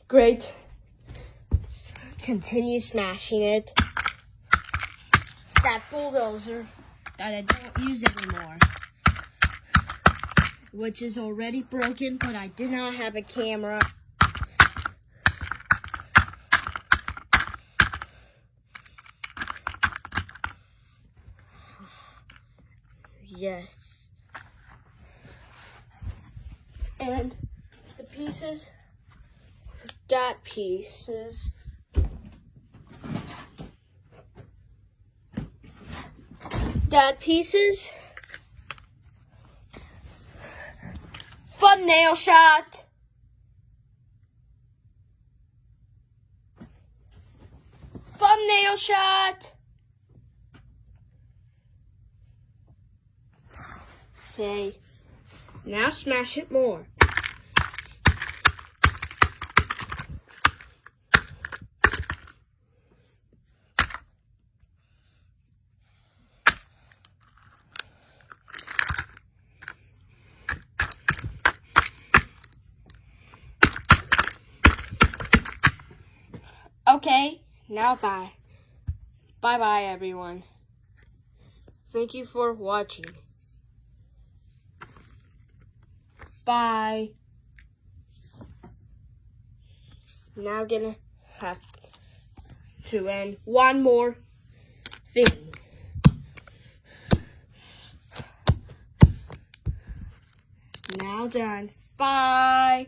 Great. Continue smashing it. That bulldozer that I don't use anymore, which is already broken, but I did not have a camera. Yes. And the pieces, that pieces. That pieces. Fun nail shot. Fun nail shot. Okay. Now smash it more. Okay, now bye. Bye-bye, everyone. Thank you for watching. Bye. Now gonna have to end one more thing. Now done. Bye.